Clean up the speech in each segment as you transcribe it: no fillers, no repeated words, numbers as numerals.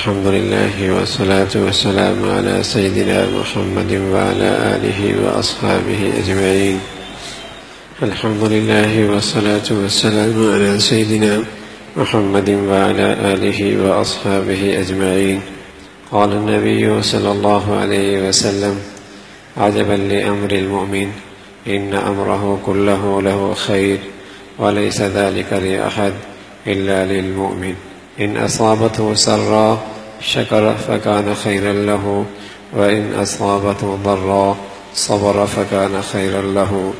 الحمد لله والصلاة والسلام على سيدنا محمد وعلى آله وأصحابه أجمعين. الحمد لله والصلاة والسلام على سيدنا محمد وعلى آله وأصحابه أجمعين. قال النبي صلى الله عليه وسلم: عجبا لأمر المؤمن إن أمره كله له خير وليس ذلك لأحد إلا للمؤمن إن أصابته سرا شكر فكان خيرا له وإن أصابته ضرا صبر فكان خيرا له.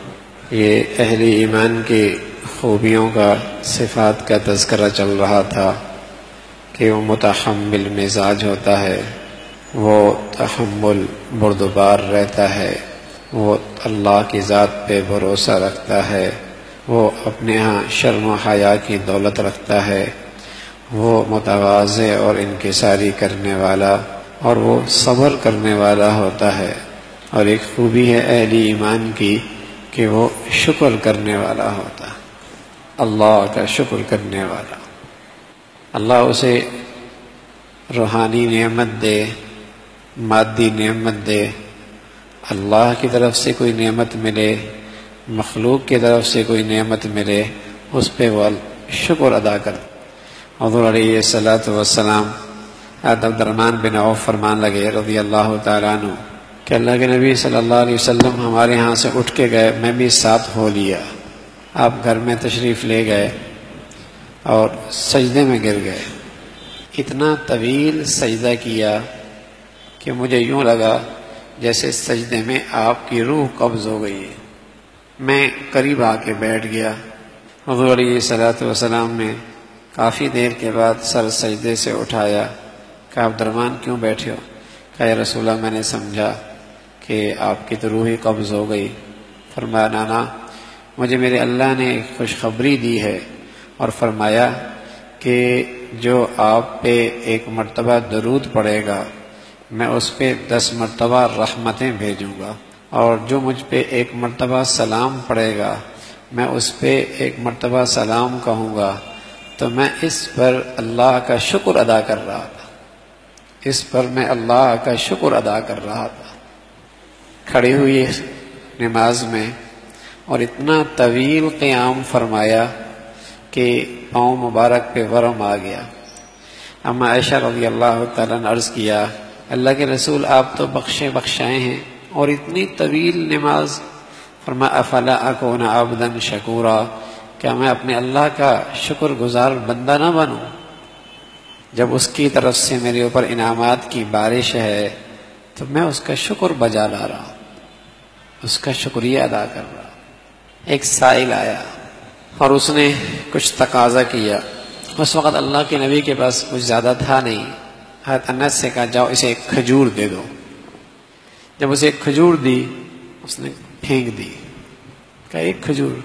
یہ اہل ایمان کی خوبیوں کا، صفات کا تذکرہ چل رہا تھا کہ وہ متحمل مزاج ہوتا ہے، وہ تحمل بردبار رہتا ہے، وہ اللہ کی ذات پہ بھروسہ رکھتا ہے، وہ اپنے ہاں شرم و حیا کی دولت رکھتا ہے، وہ متواضع اور انکساری کرنے والا اور وہ صبر کرنے والا ہوتا ہے. اور ایک خوبی ہے اہل ایمان کی کہ وہ شکر کرنے والا ہوتا ہے، اللہ کا شکر کرنے والا. اللہ اسے روحانی نعمت دے، مادی نعمت دے، اللہ کی طرف سے کوئی نعمت ملے، مخلوق کی طرف سے کوئی نعمت ملے، اس پہ وہ شکر ادا کرتا. حضور علیہ الصلوۃ والسلام عبد الرحمن بن عوف فرمان لگے رضی اللہ تعالیٰ عنہ کہ اللہ کے نبی صلی اللہ علیہ وسلم ہمارے ہاں سے اٹھ کے گئے، میں بھی ساتھ ہو لیا. آپ گھر میں تشریف لے گئے اور سجدے میں گر گئے. اتنا طویل سجدہ کیا کہ مجھے یوں لگا جیسے سجدے میں آپ کی روح قبض ہو گئی ہے. میں قریب آ کے بیٹھ گیا. حضور علیہ الصلوۃ والسلام نے کافی دیر کے بعد سر سجدے سے اٹھایا. کہا عبد الرحمن کیوں بیٹھے ہو؟ کہا یا رسول اللہ میں نے سمجھا کہ آپ کی تو روح ہی قبض ہو گئی. فرمایا نانا، مجھے میرے اللہ نے ایک خوشخبری دی ہے اور فرمایا کہ جو آپ پہ ایک مرتبہ درود پڑے گا میں اس پہ 10 مرتبہ رحمتیں بھیجوں گا، اور جو مجھ پہ ایک مرتبہ سلام پڑے گا میں اس پہ ایک مرتبہ سلام کہوں گا. تو میں اس پر اللہ کا شکر ادا کر رہا تھا، اس پر میں اللہ کا شکر ادا کر رہا تھا. کھڑی ہوئی نماز میں اور اتنا طویل قیام فرمایا کہ پاؤں مبارک پہ ورم آ گیا. اما عائشہ رضی اللہ تعالیٰ نے عرض کیا اللہ کے رسول آپ تو بخشائے ہیں اور اتنی طویل نماز. فرمایا افلا اکون عبدا شکورا، کیا میں اپنے اللہ کا شکر گزار بندہ نہ بنوں؟ جب اس کی طرف سے میرے اوپر انعامات کی بارش ہے تو میں اس کا شکر بجا لا رہا ہوں، اس کا شکریہ ادا کر رہا ہوں. ایک سائل آیا اور اس نے کچھ تقاضا کیا. اس وقت اللہ کے نبی کے پاس کچھ زیادہ تھا نہیں. حضرت انس سے کہا جاؤ اسے ایک کھجور دے دو. جب اسے ایک کھجور دی اس نے پھینک دی. کہا ایک کھجور.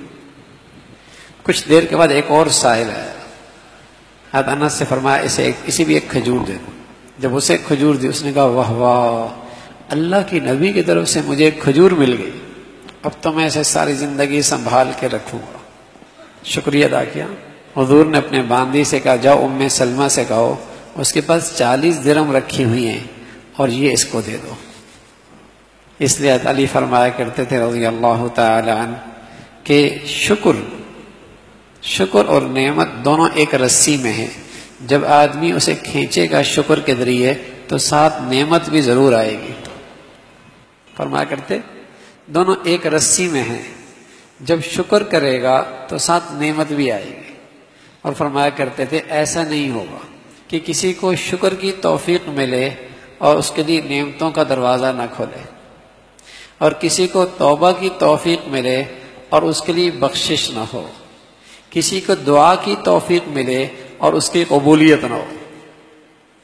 کچھ دیر کے بعد ایک اور سائل آیا. حضرت انس سے فرمایا اسے بھی ایک کھجور دے دو. جب اسے ایک کھجور دی اس نے کہا واہ واہ، اللہ کی نبی کی طرف سے مجھے ایک کھجور مل گئی، اب تو میں اسے ساری زندگی سنبھال کے رکھوں گا. شکریہ ادا کیا. حضور نے اپنے باندی سے کہا جاؤ ام سلمہ سے کہو اس کے پاس 40 درہم رکھی ہوئی ہیں اور یہ اس کو دے دو. اس لیے علی فرمایا کرتے تھے رضی اللہ تعالی عنہ کہ شکر اور نعمت دونوں ایک رسی میں ہیں. جب آدمی اسے کھینچے گا شکر کے ذریعے تو ساتھ نعمت بھی ضرور آئے گی. فرمایا کرتے دونوں ایک رسی میں ہیں، جب شکر کرے گا تو ساتھ نعمت بھی آئے گی. اور فرمایا کرتے تھے ایسا نہیں ہوگا کہ کسی کو شکر کی توفیق ملے اور اس کے لیے نعمتوں کا دروازہ نہ کھولے، اور کسی کو توبہ کی توفیق ملے اور اس کے لیے بخشش نہ ہو، کسی کو دعا کی توفیق ملے اور اس کی قبولیت نہ ہو.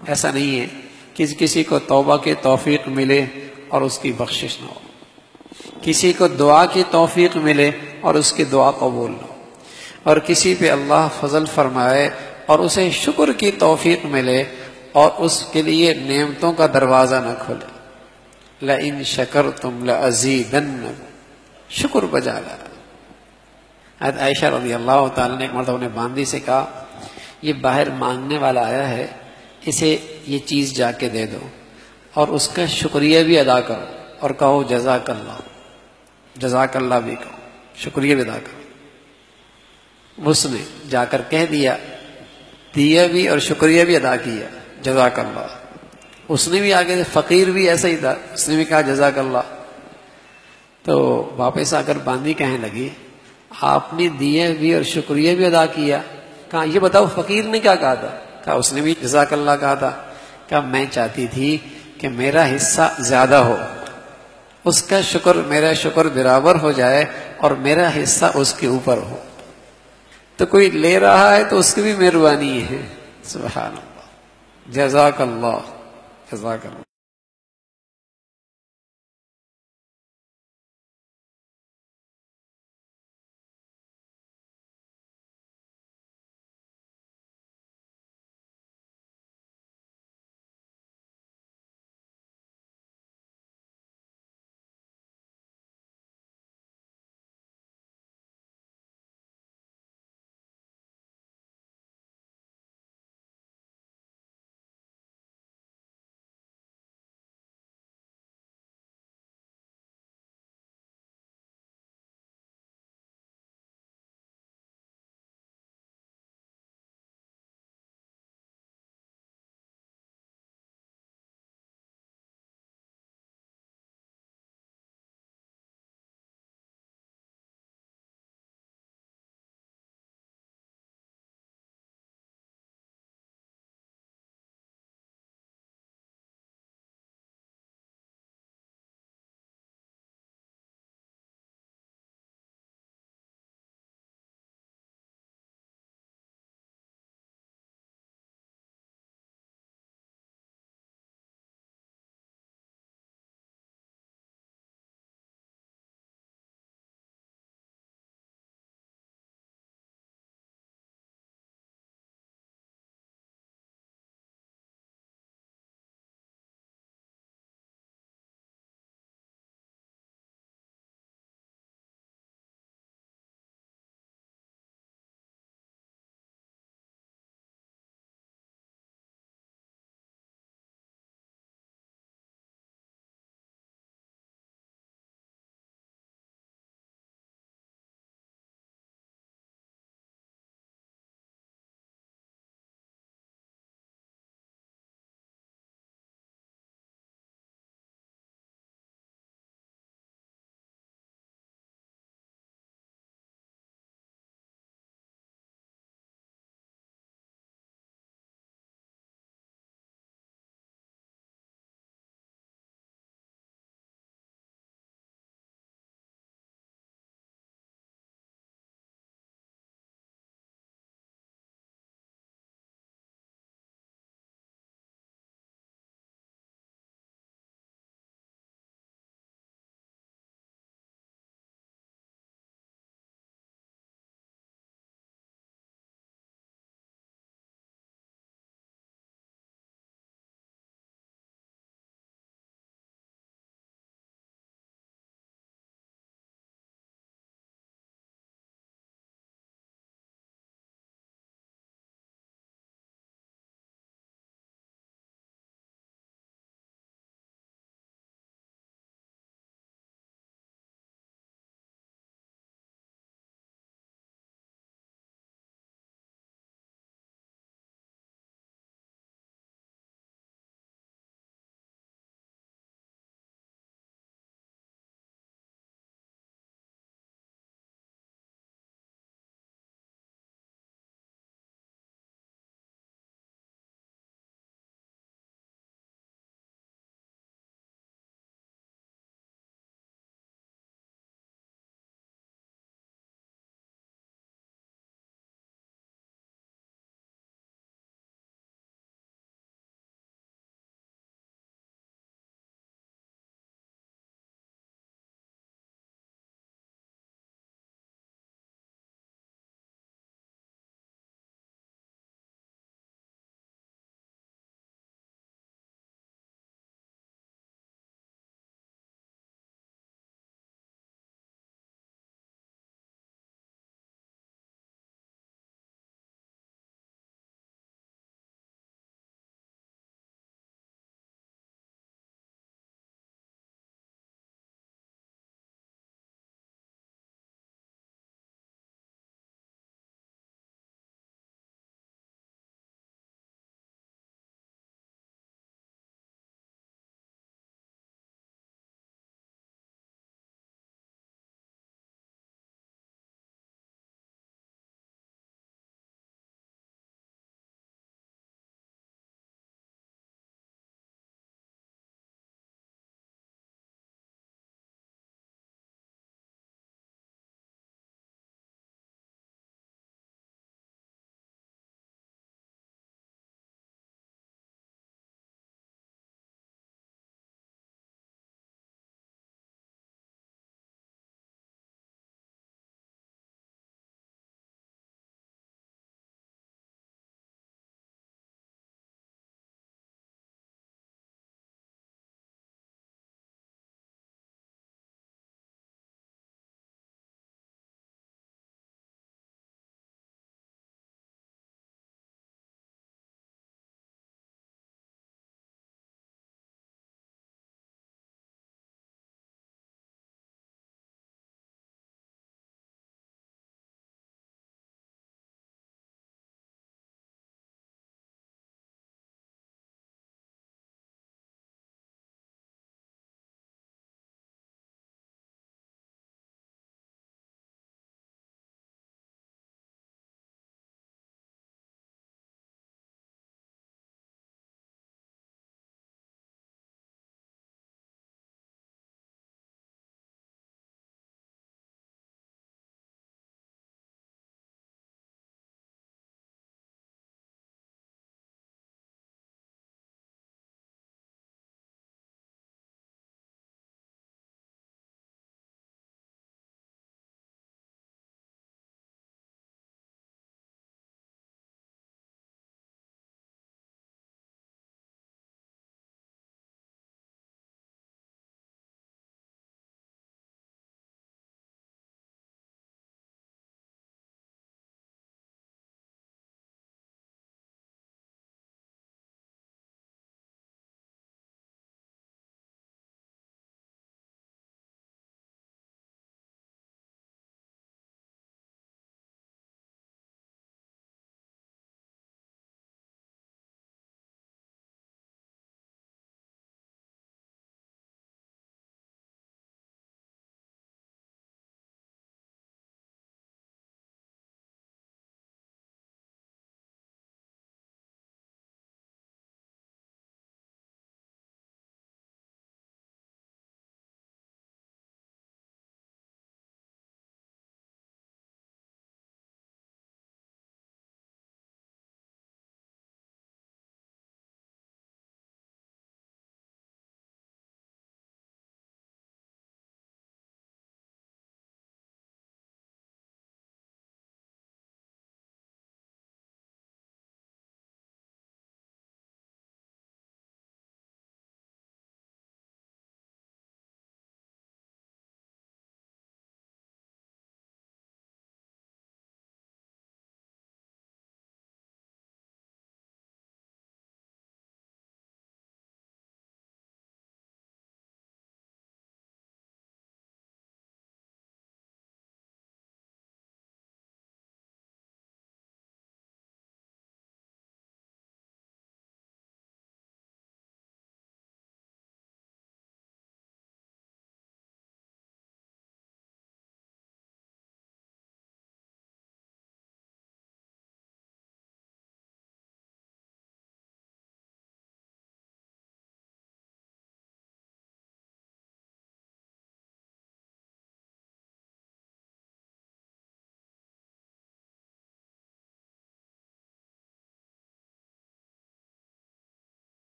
ایسا نہیں ہے کہ کسی کو توبہ کی توفیق ملے اور اس کی بخشش نہ ہو، کسی کو دعا کی توفیق ملے اور اس کی دعا قبول نہ ہو، اور کسی پہ اللہ فضل فرمائے اور اسے شکر کی توفیق ملے اور اس کے لیے نعمتوں کا دروازہ نہ کھلے. لَإِن شَكَرْتُمْ لَأَزِيدَنَّكُمْ، شکر بجا لا. حضرت عائشہ رضی اللہ تعالیٰ نے ایک مرتبہ نے باندی سے کہا یہ باہر مانگنے والا آیا ہے اسے یہ چیز جا کے دے دو اور اس کا شکریہ بھی ادا کرو اور کہو جزاک اللہ، جزاک اللہ بھی کہو، شکریہ بھی ادا کرو۔ اس نے جا کر کہہ دیا بھی اور شکریہ بھی ادا کیا، جزاک اللہ۔ اس نے بھی آگے فقیر بھی ایسا ہی تھا، اس نے بھی کہا جزاک اللہ۔ تو واپس آ کر باندھی کہنے لگی آپ نے دیے بھی اور شکریہ بھی ادا کیا، کہا یہ بتاؤ فقیر نے کیا کہا تھا؟ کہا اس نے بھی جزاک اللہ کہا تھا۔ کہا میں چاہتی تھی کہ میرا حصہ زیادہ ہو، اس کا شکر میرا شکر برابر ہو جائے اور میرا حصہ اس کے اوپر ہو۔ تو کوئی لے رہا ہے تو اس کی بھی مہربانی ہے۔ سبحان اللہ، جزاک اللہ، جزاک اللہ۔